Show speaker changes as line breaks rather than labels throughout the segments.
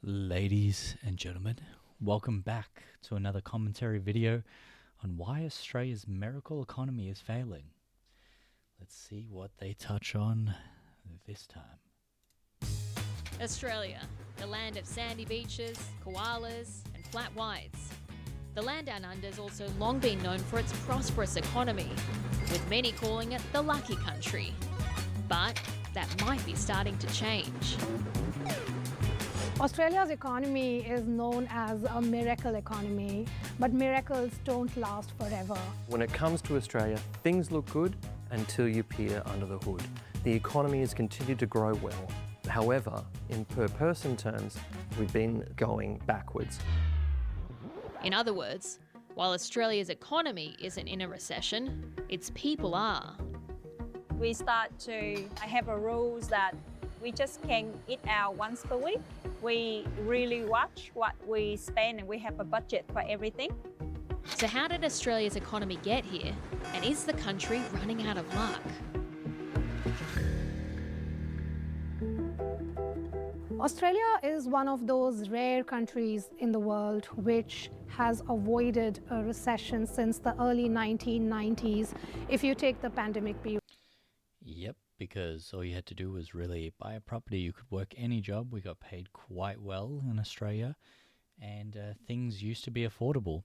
Ladies and gentlemen, welcome back to another commentary video on why Australia's miracle economy is failing. Let's see what they touch on this time.
Australia, the land of sandy beaches, koalas and flat whites. The land down under has also long been known for its prosperous economy, with many calling it the lucky country. But that might be starting to change.
Australia's economy is known as a miracle economy, but miracles don't last forever.
When it comes to Australia, things look good until you peer under the hood. The economy has continued to grow well. However, in per person terms, we've been going backwards.
In other words, while Australia's economy isn't in a recession, its people are.
We start to have a rules that we just can eat out once per week. We really watch what we spend and we have a budget for everything.
So how did Australia's economy get here? And is the country running out of luck?
Australia is one of those rare countries in the world which has avoided a recession since the early 1990s, if you take the pandemic period.
Yep, because all you had to do was really buy a property. You could work any job. We got paid quite well in Australia, and things used to be affordable.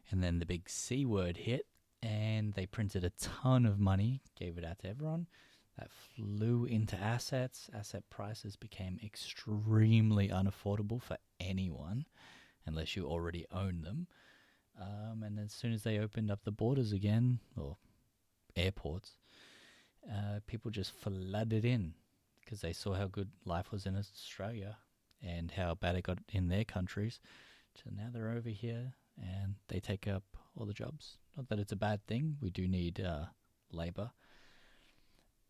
And then the big C word hit, and they printed a ton of money, gave it out to everyone. That flew into assets. Asset prices became extremely unaffordable for anyone, unless you already own them. And as soon as they opened up the borders again, or airports, people just flooded in because they saw how good life was in Australia and how bad it got in their countries. So now they're over here and they take up all the jobs. Not that it's a bad thing. We do need labour.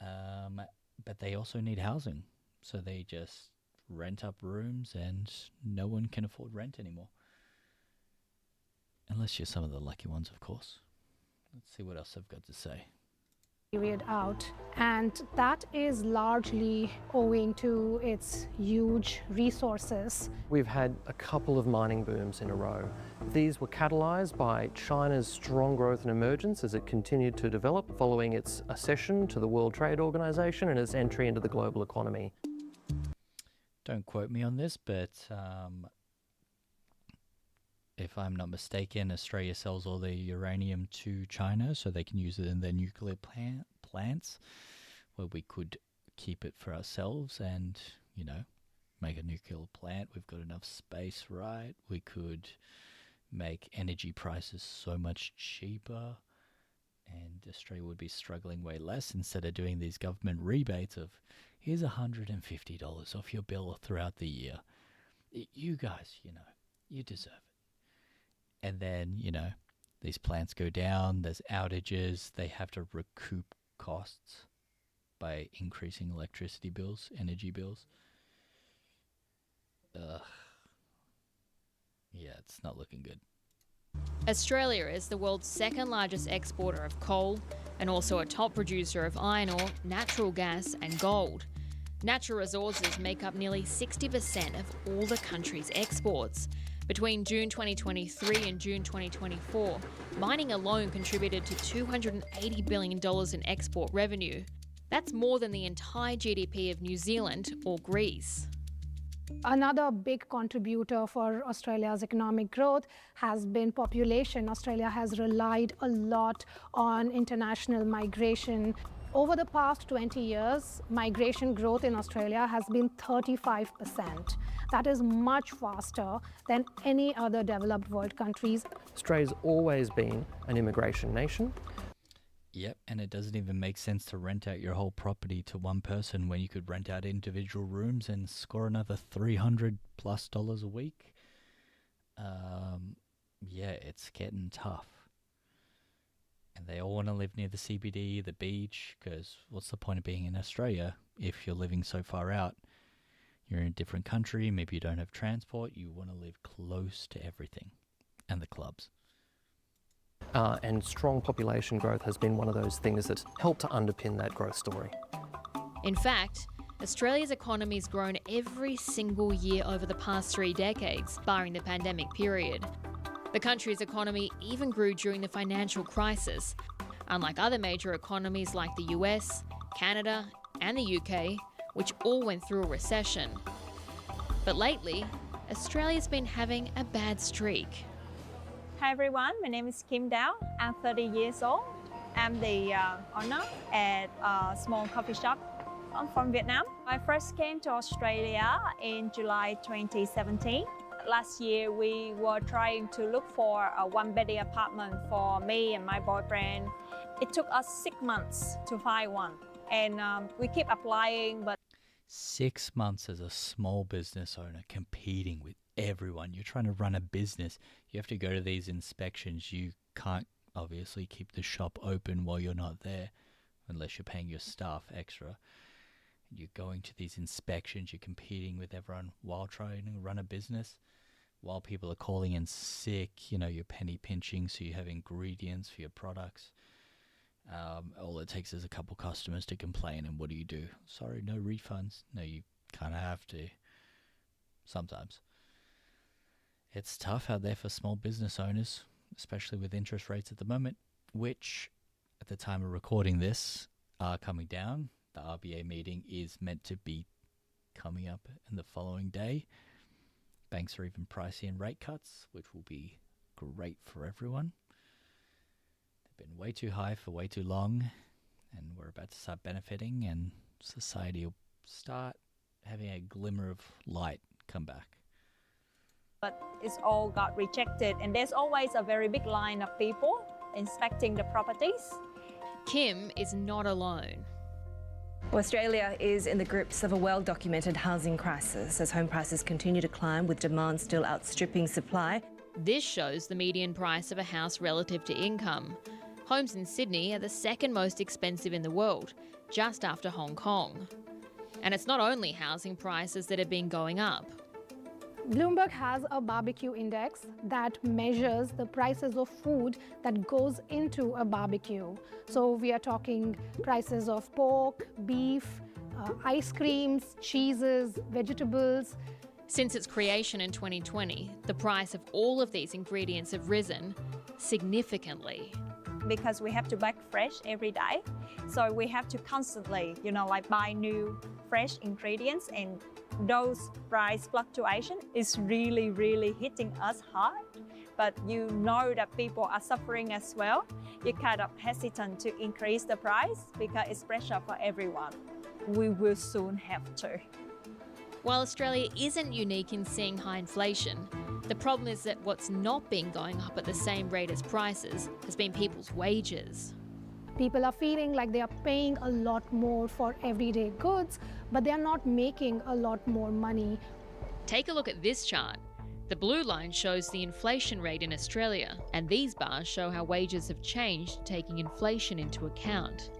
But they also need housing. So they just rent up rooms and no one can afford rent anymore. Unless you're some of the lucky ones, of course. Let's see what else I've got to say.
Period out, and that is largely owing to its huge resources.
We've had a couple of mining booms in a row. These were catalysed by China's strong growth and emergence as it continued to develop following its accession to the World Trade Organization and its entry into the global economy.
Don't quote me on this, but if I'm not mistaken, Australia sells all their uranium to China so they can use it in their nuclear plants, where we could keep it for ourselves and, you know, make a nuclear plant. We've got enough space, right? We could make energy prices so much cheaper and Australia would be struggling way less instead of doing these government rebates of, here's $150 off your bill throughout the year. You guys, you know, you deserve it. And then, you know, these plants go down, there's outages, they have to recoup costs by increasing electricity bills, energy bills. Yeah, it's not looking good.
Australia is the world's second largest exporter of coal and also a top producer of iron ore, natural gas and gold. Natural resources make up nearly 60% of all the country's exports. Between June 2023 and June 2024, mining alone contributed to $280 billion in export revenue. That's more than the entire GDP of New Zealand or Greece.
Another big contributor for Australia's economic growth has been population. Australia has relied a lot on international migration. Over the past 20 years, migration growth in Australia has been 35%. That is much faster than any other developed world countries.
Australia's always been an immigration nation.
Yep, and it doesn't even make sense to rent out your whole property to one person when you could rent out individual rooms and score another $300+ a week. Yeah, it's getting tough. And they all want to live near the CBD, the beach, because what's the point of being in Australia if you're living so far out? You're in a different country, maybe you don't have transport, you want to live close to everything and the clubs.
And strong population growth has been one of those things that's helped to underpin that growth story.
In fact, Australia's economy's grown every single year over the past 3 decades, barring the pandemic period. The country's economy even grew during the financial crisis, unlike other major economies like the US, Canada, and the UK, which all went through a recession. But lately, Australia's been having a bad streak.
Hi everyone, my name is Kim Dao. I'm 30 years old. I'm the owner at a small coffee shop. I'm from Vietnam. I first came to Australia in July 2017. Last year, we were trying to look for a one-bedroom apartment for me and my boyfriend. It took us 6 months to find one, and we keep applying, but
6 months as a small business owner competing with everyone. You're trying to run a business. You have to go to these inspections. You can't obviously keep the shop open while you're not there unless you're paying your staff extra. You're going to these inspections. You're competing with everyone while trying to run a business. While people are calling in sick, you're penny pinching, so you have ingredients for your products. All it takes is a couple customers to complain, and what do? Sorry, no refunds. No, you kind of have to. Sometimes. It's tough out there for small business owners, especially with interest rates at the moment, which, at the time of recording this, are coming down. The RBA meeting is meant to be coming up in the following day. Banks are even pricing in rate cuts, which will be great for everyone. They've been way too high for way too long, and we're about to start benefiting, and society will start having a glimmer of light come back.
but it's all got rejected, and there's always a very big line of people inspecting the properties.
Kim is not alone.
Australia is in the grips of a well-documented housing crisis as home prices continue to climb with demand still outstripping supply.
This shows the median price of a house relative to income. Homes in Sydney are the second most expensive in the world, just after Hong Kong. And it's not only housing prices that have been going up.
Bloomberg has a barbecue index that measures the prices of food that goes into a barbecue. So we are talking prices of pork, beef, ice creams, cheeses, vegetables.
Since its creation in 2020, the price of all of these ingredients have risen significantly.
Because we have to bake fresh every day, so we have to constantly, buy new fresh ingredients, and those price fluctuation is really, really hitting us hard. But you know that people are suffering as well. You're kind of hesitant to increase the price because it's pressure for everyone. We will soon have to.
While Australia isn't unique in seeing high inflation, the problem is that what's not been going up at the same rate as prices has been people's wages.
People are feeling like they are paying a lot more for everyday goods, but they are not making a lot more money.
Take a look at this chart. The blue line shows the inflation rate in Australia, and these bars show how wages have changed taking inflation into account.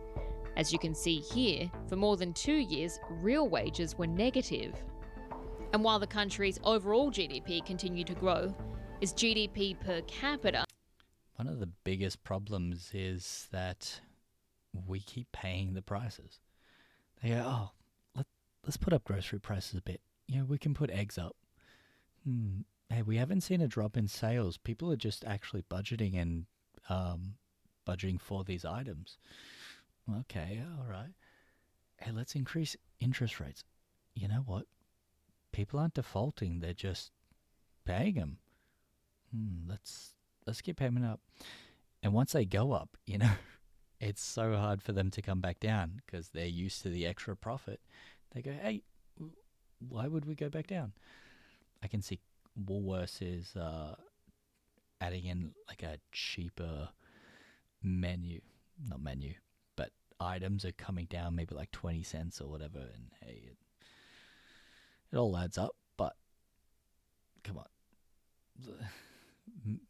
As you can see here, for more than 2 years, real wages were negative. And while the country's overall GDP continued to grow, its GDP per capita.
One of the biggest problems is that we keep paying the prices. They go, let's put up grocery prices a bit. We can put eggs up. Hey, we haven't seen a drop in sales. People are just actually budgeting and budgeting for these items. Okay, all right. Hey, let's increase interest rates. You know what? People aren't defaulting. They're just paying them. Let's keep payment up. And once they go up, it's so hard for them to come back down because they're used to the extra profit. They go, hey, why would we go back down? I can see Woolworths is adding in like a cheaper but items are coming down maybe like 20 cents or whatever. And hey, it all adds up, but come on,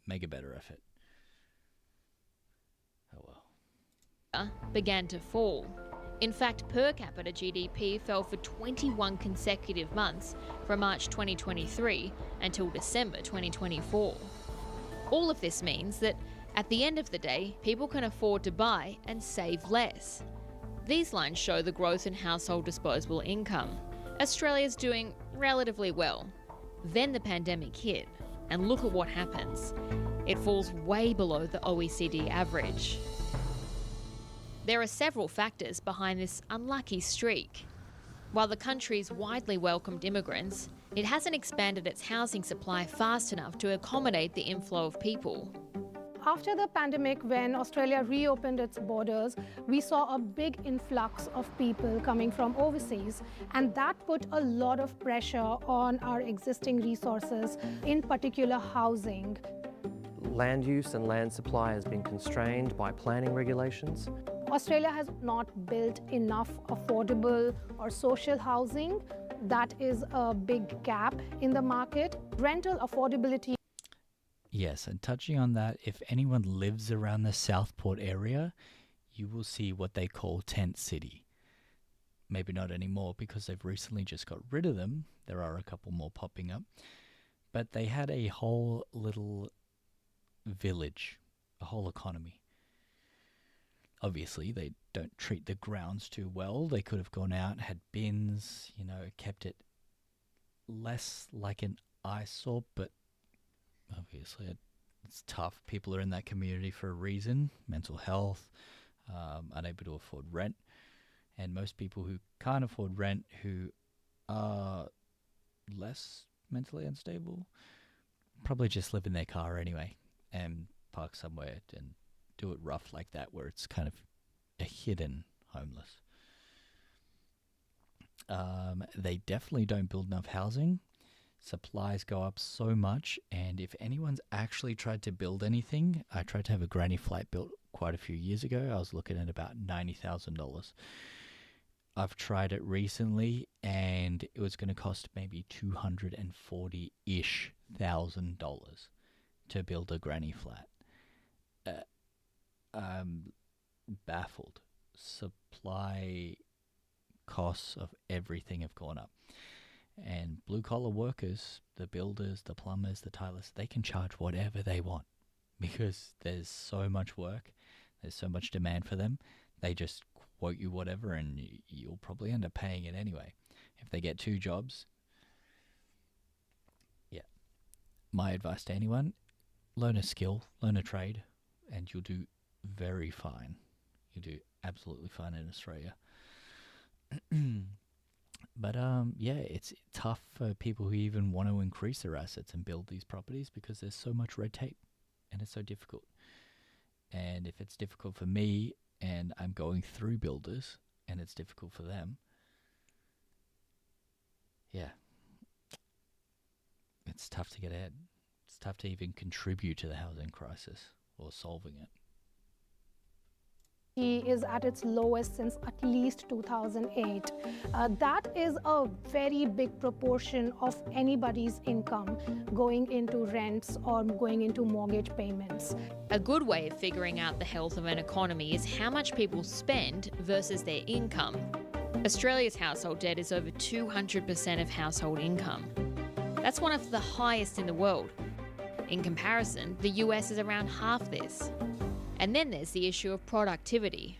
make a better effort. Oh well.
Began to fall. In fact, per capita GDP fell for 21 consecutive months from March 2023 until December 2024. All of this means that at the end of the day, people can afford to buy and save less. These lines show the growth in household disposable income. Australia's doing relatively well. Then the pandemic hit, and look at what happens. It falls way below the OECD average. There are several factors behind this unlucky streak. While the country's widely welcomed immigrants, it hasn't expanded its housing supply fast enough to accommodate the inflow of people.
After the pandemic, when Australia reopened its borders, we saw a big influx of people coming from overseas, and that put a lot of pressure on our existing resources, in particular housing.
Land use and land supply has been constrained by planning regulations.
Australia has not built enough affordable or social housing. That is a big gap in the market. Rental affordability.
Yes, and touching on that, if anyone lives around the Southport area, you will see what they call tent city. Maybe not anymore because they've recently just got rid of them. There are a couple more popping up. But they had a whole little village, a whole economy. Obviously, they don't treat the grounds too well. They could have gone out, had bins, kept it less like an eyesore, but obviously it's tough. People are in that community for a reason: mental health, unable to afford rent. And most people who can't afford rent, who are less mentally unstable, probably just live in their car anyway and park somewhere and do it rough like that, where it's kind of a hidden homeless. They definitely don't build enough housing. Supplies go up so much, and if anyone's actually tried to build anything, I tried to have a granny flat built quite a few years ago. I was looking at about $90,000. I've tried it recently, and it was going to cost maybe $240-ish thousand to build a granny flat. I'm baffled. Supply costs of everything have gone up. And blue-collar workers, the builders, the plumbers, the tilers, they can charge whatever they want because there's so much work, there's so much demand for them. They just quote you whatever, and you'll probably end up paying it anyway. If they get 2 jobs, yeah. My advice to anyone, learn a skill, learn a trade, and you'll do very fine. You'll do absolutely fine in Australia. But it's tough for people who even want to increase their assets and build these properties because there's so much red tape and it's so difficult. And if it's difficult for me and I'm going through builders and it's difficult for them, it's tough to get ahead. It's tough to even contribute to the housing crisis or solving it.
Is at its lowest since at least 2008. That is a very big proportion of anybody's income going into rents or going into mortgage payments.
A good way of figuring out the health of an economy is how much people spend versus their income. Australia's household debt is over 200% of household income. That's one of the highest in the world. In comparison, the US is around half this. And then there's the issue of productivity.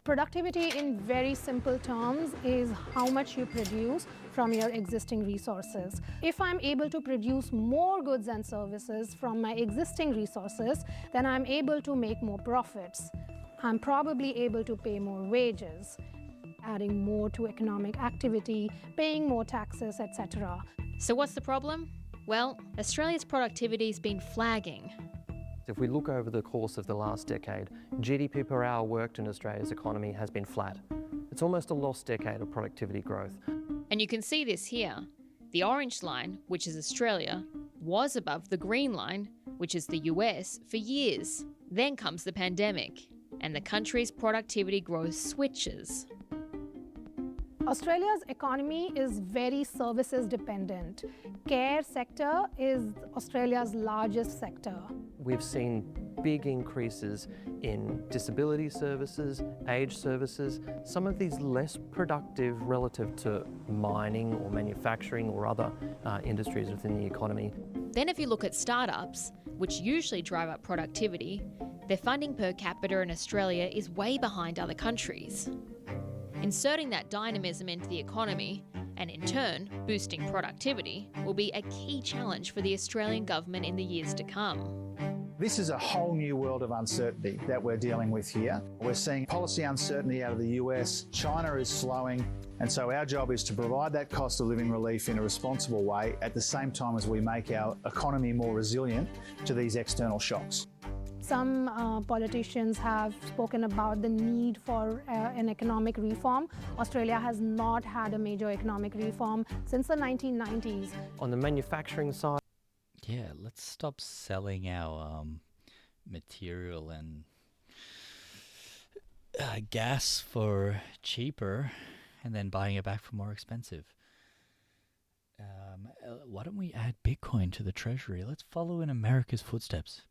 Productivity in very simple terms is how much you produce from your existing resources. If I'm able to produce more goods and services from my existing resources, then I'm able to make more profits. I'm probably able to pay more wages, adding more to economic activity, paying more taxes, etc.
So what's the problem? Well, Australia's productivity's been flagging.
If we look over the course of the last decade, GDP per hour worked in Australia's economy has been flat. It's almost a lost decade of productivity growth.
And you can see this here. The orange line, which is Australia, was above the green line, which is the US, for years. Then comes the pandemic, and the country's productivity growth switches.
Australia's economy is very services dependent. Care sector is Australia's largest sector.
We've seen big increases in disability services, aged services, some of these less productive relative to mining or manufacturing or other industries within the economy.
Then if you look at startups, which usually drive up productivity, their funding per capita in Australia is way behind other countries. Inserting that dynamism into the economy, and in turn boosting productivity, will be a key challenge for the Australian government in the years to come.
This is a whole new world of uncertainty that we're dealing with here. We're seeing policy uncertainty out of the US, China is slowing, and so our job is to provide that cost of living relief in a responsible way at the same time as we make our economy more resilient to these external shocks.
Some politicians have spoken about the need for an economic reform. Australia has not had a major economic reform since the 1990s.
On the manufacturing side,
Yeah, let's stop selling our material and gas for cheaper and then buying it back for more expensive. Why don't we add Bitcoin to the treasury? Let's follow in America's footsteps.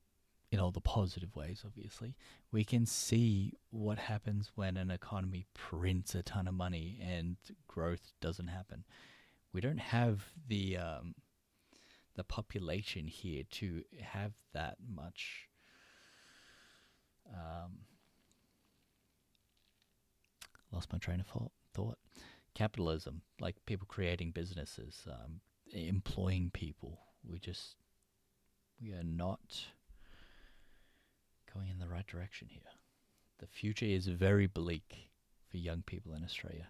In all the positive ways, obviously. We can see what happens when an economy prints a ton of money and growth doesn't happen. We don't have the population here to have that much lost my train of thought. Capitalism, like people creating businesses, employing people. We are not going in the right direction here. The future is very bleak for young people in Australia.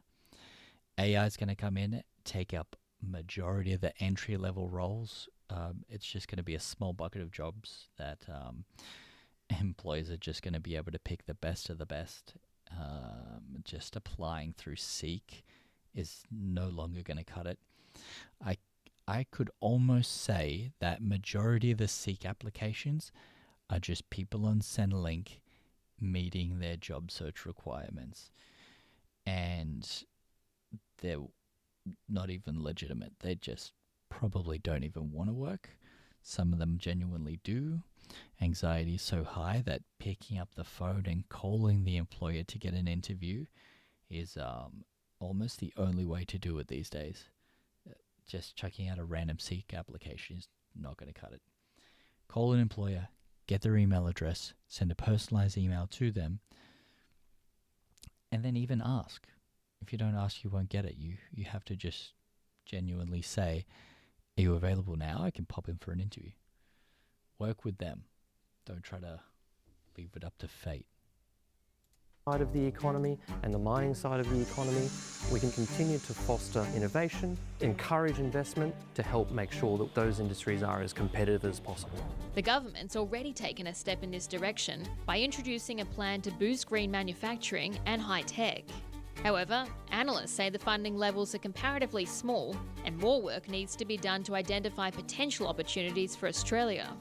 AI is going to come in, take up majority of the entry-level roles. It's just going to be a small bucket of jobs that employers are just going to be able to pick the best of the best. Just applying through Seek is no longer going to cut it. I could almost say that majority of the Seek applications are just people on Centrelink meeting their job search requirements. And they're not even legitimate. They just probably don't even want to work. Some of them genuinely do. Anxiety is so high that picking up the phone and calling the employer to get an interview is almost the only way to do it these days. Just chucking out a random Seek application is not going to cut it. Call an employer, get their email address, send a personalized email to them, and then even ask. If you don't ask, you won't get it. You have to just genuinely say, are you available now? I can pop in for an interview. Work with them. Don't try to leave it up to fate.
side of the economy and the mining side of the economy, we can continue to foster innovation, encourage investment to help make sure that those industries are as competitive as possible.
The government's already taken a step in this direction by introducing a plan to boost green manufacturing and high tech. However, analysts say the funding levels are comparatively small and more work needs to be done to identify potential opportunities for Australia.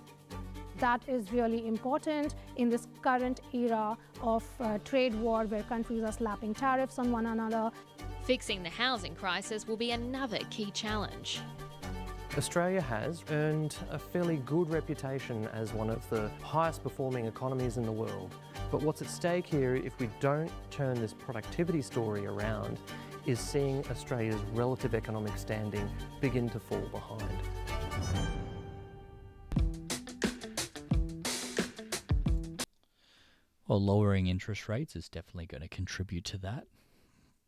That is really important in this current era of trade war where countries are slapping tariffs on one another.
Fixing the housing crisis will be another key challenge.
Australia has earned a fairly good reputation as one of the highest performing economies in the world. But what's at stake here, if we don't turn this productivity story around, is seeing Australia's relative economic standing begin to fall behind.
Well, lowering interest rates is definitely going to contribute to that.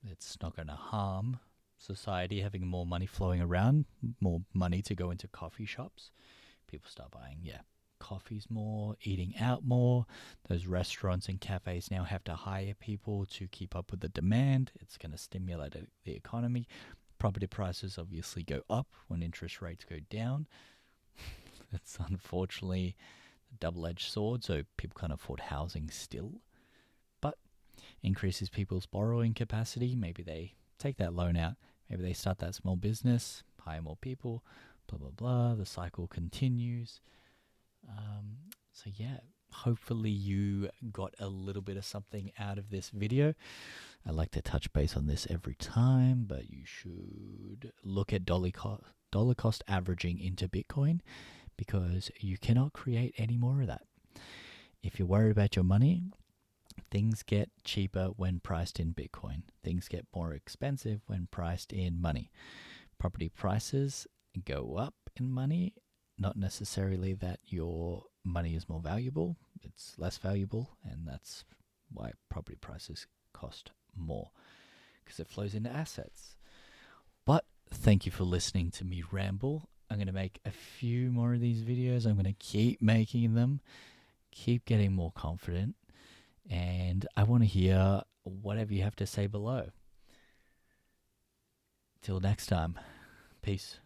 It's not going to harm society having more money flowing around, more money to go into coffee shops. People start buying, coffees more, eating out more. Those restaurants and cafes now have to hire people to keep up with the demand. It's going to stimulate the economy. Property prices obviously go up when interest rates go down. That's unfortunately a double-edged sword, so people can't afford housing still. But increases people's borrowing capacity. Maybe they take that loan out. Maybe they start that small business, hire more people, blah, blah, blah. The cycle continues. Hopefully you got a little bit of something out of this video. I like to touch base on this every time, but you should look at dollar cost averaging into Bitcoin because you cannot create any more of that. If you're worried about your money, things get cheaper when priced in Bitcoin. Things get more expensive when priced in money. Property prices go up in money, not necessarily that your money is more valuable. It's less valuable, and that's why property prices cost more. because it flows into assets. But thank you for listening to me ramble. I'm going to make a few more of these videos. I'm going to keep making them, keep getting more confident, and I want to hear whatever you have to say below. Till next time, peace.